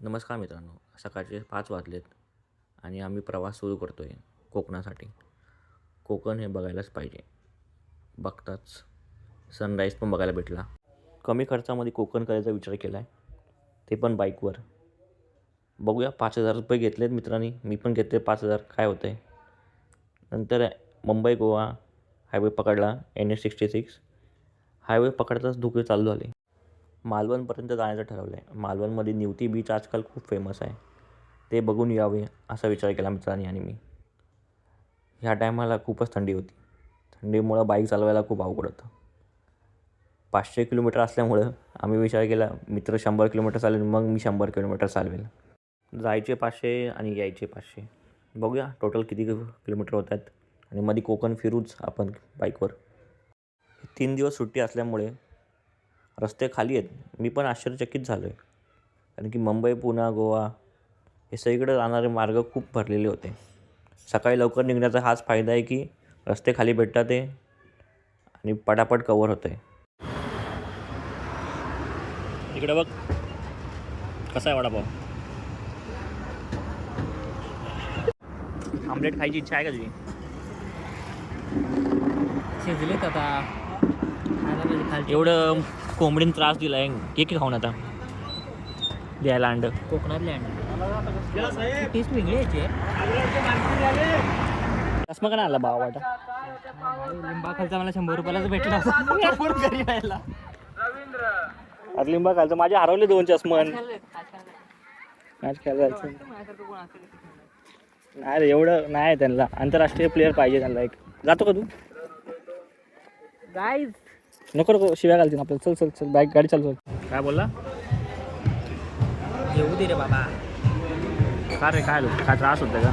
नमस्कार मित्रांनो, सकाळचे 5 वाजलेत आणि आम्ही प्रवास सुरू करतो आहे कोकणासाठी. कोकण हे बघायलाच पाहिजे. बघताच सनराईज पण बघायला भेटला. कमी खर्चामध्ये कोकण करायचा विचार केला आहे, ते पण बाईकवर. बघूया, 5,000 रुपये घेतलेत मित्रांनी, मी पण घेतले 5,000, काय होतं आहे. नंतर मुंबई गोवा हायवे पकडला, NH-66. हायवे पकडताच धुके चालू झाले. मालवणपर्यंत जाण्याचं ठरवलं आहे. मालवणमध्ये निवती बीच आजकाल खूप फेमस आहे, ते बघून यावे असा विचार केला मित्रांनी आणि मी. ह्या टायमाला खूपच थंडी होती. थंडीमुळं बाईक चालवायला खूप अवघड होतं. 500 किलोमीटर असल्यामुळं आम्ही विचार केला, मित्र 100 किलोमीटर चालवेल, मग मी 100 किलोमीटर चालवेल. जायचे 500 आणि यायचे 500. बघूया टोटल किती किलोमीटर होत आहेत आणि मध्ये कोकण फिरूच आपण बाईकवर. 3 दिवस सुट्टी असल्यामुळे रस्ते खाली आहेत. मी पण आश्चर्यचकित झालो आहे, कारण की मुंबई, पुणे, गोवा हे सगळीकडे जाणारे मार्ग खूप भरलेले होते. सकाळी लवकर निघण्याचा हाच फायदा आहे की रस्ते खाली भेटतात ते आणि पटापट कवर होतं आहे. इकडे बघ कसा आहे वडापाव. आमलेट खायची इच्छा आहे का तुझी? शिजलेत आता खायला पाहिजे खालची. एवढं कोंबडीने त्रास दिला आहे, की खाऊन आता द्यायला अंड. कोकणातले अंडे टेस्ट वेगळी यायची आहे. चष्मा का नाही आला भाव वाटा? लिंबा खालचा मला 100 रुपयालाच भेटला होता घरी यायला. अरे लिंबा खालचं माझे हरवले 2 चष्मन. मॅच खेळायला जायचं नाही रे, एवढं नाही त्यांना. आंतरराष्ट्रीय प्लेअर पाहिजे त्यांना एक. जातो का तू? गाईज नको नको, शिव्या घालतील आपल्याला. चल चल चल, बाईक गाडी चालू. काय बोलला? येऊ दे रे बाबा. का रे, काय त्रास होतं का?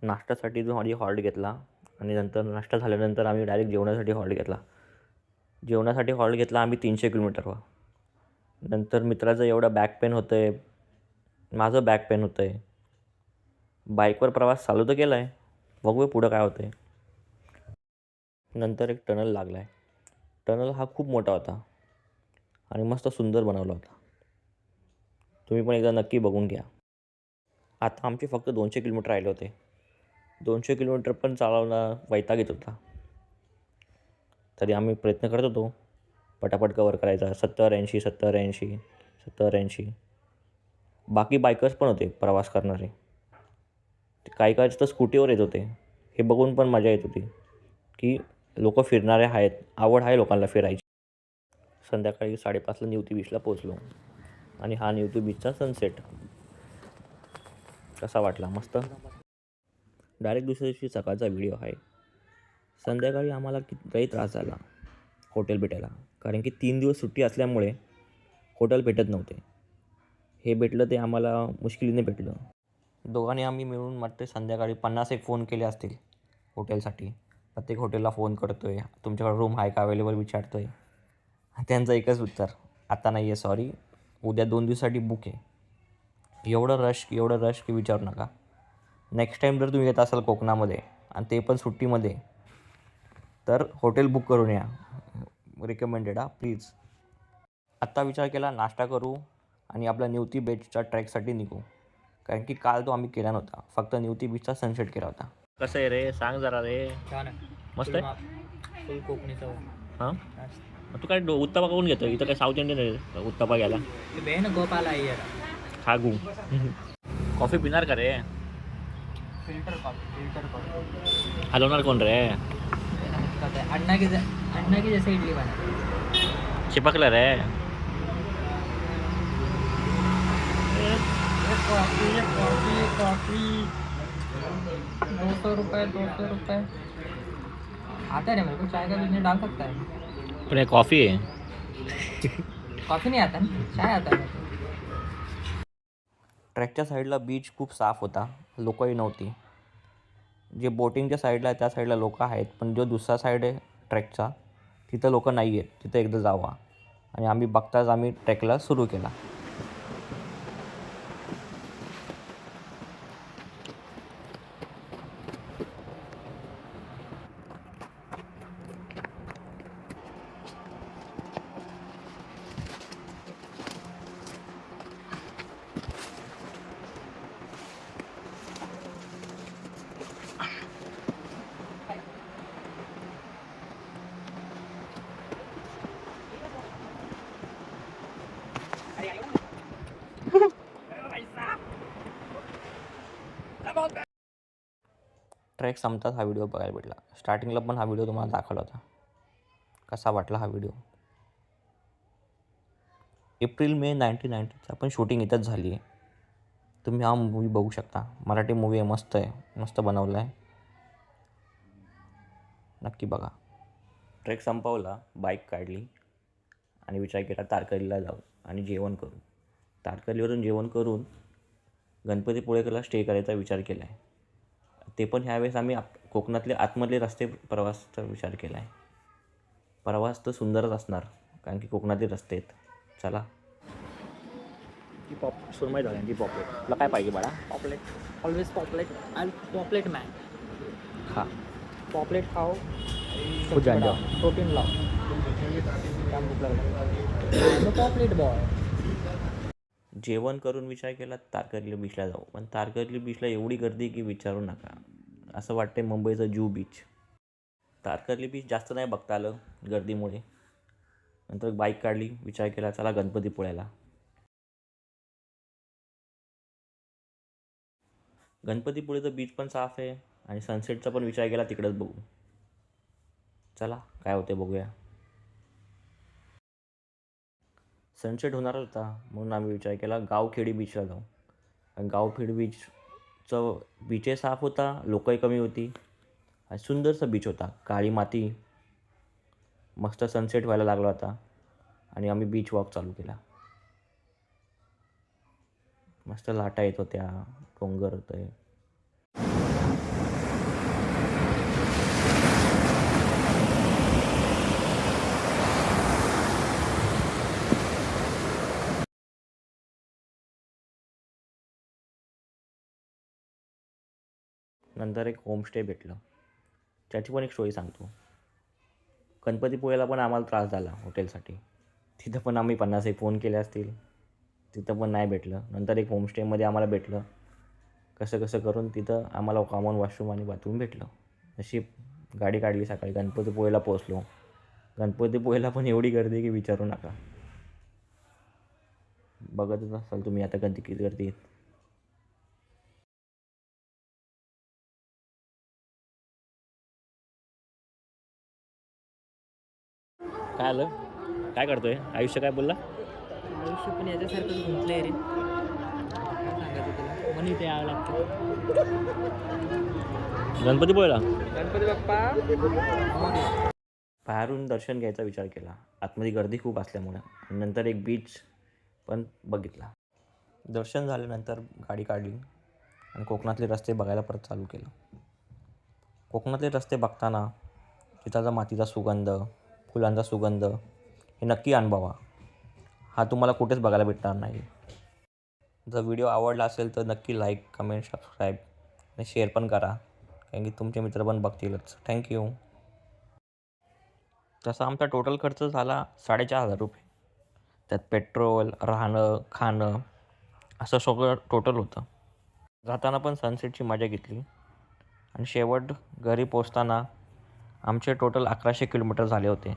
नाश्त्यासाठी जो आधी हॉल्ट घेतला आणि नंतर नाश्ता झाल्यानंतर आम्ही डायरेक्ट जेवणासाठी हॉल्ट घेतला. जेवणासाठी हॉल्ट घेतला आम्ही 300 किलोमीटरवर. नंतर मित्राचं एवढं बॅक पेन होतं आहे, माझं बॅक पेन होतं आहे. बाईकवर प्रवास चालू तर केला आहे, बघूया पुढं काय होतं आहे. नंतर एक टनल लागला आहे. टनल हा खूप मोठा होता आणि मस्त सुंदर बनवला होता. तुम्ही पण एकदा नक्की बघून घ्या. आता आमचे फक्त 200 किलोमीटर राहिले होते. 200 किलोमीटर पण चालवणं वैताग येत होता. तरी आम्ही प्रयत्न करत होतो पटापट कवर करायचा. 70-80, 70-80, 70-80. बाकी बायकर्स पण होते प्रवास करणारे. काही काही तर स्कूटीवर येत होते. हे बघून पण मजा येत होती की लोक फिरणारे आहेत, आवड आहे लोकांना फिरायची. संध्याकाळी 5:30ला निवती बीचला पोचलो आणि हा निवती बीचचा सनसेट कसा वाटला? मस्त. डायरेक्ट दुसऱ्या दिवशी सकाळचा व्हिडिओ आहे. संध्याकाळी आम्हाला कितीही त्रास झाला हॉटेल भेटायला, कारण की 3 दिवस सुट्टी असल्यामुळे हॉटेल भेटत नव्हते. हे भेटलं ते आम्हाला मुश्किलीने भेटलं. दोघांनी आम्ही मिळून वाटते संध्याकाळी 50 फोन केले असतील हॉटेलसाठी. प्रत्येक हॉटेलला फोन करतो आहे, तुमच्याकडे रूम आहे का अवेलेबल विचारतो आहे. त्यांचं एकच उत्तर, आता नाही आहे, सॉरी, उद्या 2 दिवसासाठी बुक आहे. एवढं रश की विचारू नका. नेक्स्ट टाईम जर तुम्ही येत असाल कोकणामध्ये आणि ते पण सुट्टीमध्ये, तर हॉटेल बुक करून या. Recommended please. आत्ता विचार केला नाश्ता करू आणि आपल्या निवती बीचच्या ट्रॅकसाठी निघू, कारण की काल तो आम्ही केला नव्हता, फक्त निवती बीचचा सनसेट केला होता. कसं आहे रे, सांग जरा रे. छान आहे, मस्त आहे. फुल कोकणीचं. हां, तू काय उत्तपा करून घेतो इथं? काय साऊथ इंडियन आहे उत्तपा घ्यायला? बेन गोपाल आहे खागू. कॉफी पिणार का रे? Filter coffee. हलवणार कोण रे? अन्ना की जैसे इडली बना. चिपकलं रे. कॉफी 200 रुपये. आता है मेरे को चाय का बिजनेस डाल सकता है. पण हे कॉफी आहे. कॉफी नहीं आता ना, चाय आता है. ट्रॅकच्या साईडला बीच खूप साफ होता, लोकही नव्हती. जे बोटिंगच्या साईडला आहे त्या साईडला लोक आहेत, पण जो दुसरा साईड आहे ट्रॅकचा तिथं लोक नाही आहेत. तिथं एकदा जावा. आणि आम्ही बघताच आम्ही ट्रॅकला सुरू केला. ट्रेक संपताच हा व्हिडिओ बघायला भेटला. स्टार्टिंगला पण हा व्हिडिओ तुम्हाला दाखवला होता. कसा वाटला हा व्हिडिओ? एप्रिल मे 1990चा पण शूटिंग इथंच झाली आहे. तुम्ही हा मूवी बघू शकता. मराठी मूवी आहे, मस्त आहे, मस्त बनवला आहे. नक्की बघा. ट्रेक संपवला, बाईक काढली आणि विचार केला तारकर्लीला जाऊ आणि जेवण करू. तारकर्लीवरून जेवण करून गणपतीपुळेला स्टे करायचा विचार केला आहे. ते पण ह्यावेळेस आम्ही कोकणातले आतमधले रस्ते प्रवासाचा विचार केला आहे. प्रवास तर सुंदरच असणार कारण की कोकणातले रस्ते आहेत. चला. ती सुरमई झाली पॉपलेट. तुला काय पाहिजे बाळा? पॉपलेट, ऑलवेज पॉपलेट आणि पॉपलेट मॅन. खा. पॉपलेट खाओ, खूप जाण जाओ. प्रोटीन लाव. काम भूक लागला. पॉपलेट बॉय. जेवण करून विचार केला तारकर्ली बीचला जाऊ. पण तारकर्ली बीचला एवढी गर्दी की विचारू नका. असं वाटतंय मुंबईचं जुहू बीच. तारकर्ली बीच जास्त नाही बघता आलं गर्दीमुळे. नंतर बाईक काढली, विचार केला चला गणपतीपुळ्याला. गणपतीपुळेचं बीच पण साफ आहे आणि सनसेटचा पण विचार केला तिकडेच बघू. चला काय होते बघूया. सनसेट होणार होता म्हणून आम्ही विचार केला गावखेडी बीचला जाऊ. आणि गावखेडी बीचचं बीचही साफ होता, लोकही कमी होती आणि सुंदरसा बीच होता. काळी माती, मस्त सनसेट व्हायला लागला होता आणि आम्ही बीच वॉक चालू केला. मस्त लाटा येत होत्या, डोंगर होते. नंतर एक होमस्टे भेटलं. त्याची पण एक स्टोरी सांगतो. गणपतीपुळेला पण आम्हाला त्रास झाला हॉटेलसाठी. तिथं पण आम्ही 50 फोन केले असतील, तिथं पण नाही भेटलं. नंतर एक होमस्टेमध्ये आम्हाला भेटलं. कसं करून तिथं आम्हाला कॉमन वॉशरूम आणि बाथरूम भेटलं. अशी गाडी काढली, सकाळी गणपतीपुळेला पोचलो. गणपतीपुळेला पण एवढी गर्दी की विचारू नका. बघतच असाल तुम्ही आता किती गर्दी आहे. काय आलं? काय करतोय? आयुष्य काय बोलला? आयुष्य पण याच्यासारखंच गुंतलंय रे. काय सांगायचं तुला, म्हणून इथे यावं लागतं. गणपतीपुळेला गणपती बाप्पा. बाहेरून दर्शन घ्यायचा विचार केला. आतमध्ये गर्दी खूप असल्यामुळं. नंतर एक बीच पण बघितला. दर्शन झाल्यानंतर गाडी काढली आणि कोकणातले रस्ते बघायला परत चालू केलं. कोकणातले रस्ते बघताना तिथाचा मातीचा सुगंध, फुलांचा सुगंध हे नक्की अनुभवा. हा तुम्हाला कुठेच बघायला भेटणार नाही. जर व्हिडिओ आवडला असेल तर नक्की लाईक, कमेंट, सबस्क्राईब आणि शेअर पण करा. कारण की तुमचे मित्र पण बघतीलच. थँक्यू. तसा आमचा टोटल खर्च झाला 4,500 रुपये. त्यात पेट्रोल, राहणं, खाणं असं सगळं टोटल होतं. जाताना पण सनसेटची मजा घेतली आणि शेवट घरी पोचताना आमचे टोटल 1100 किलोमीटर झाले होते.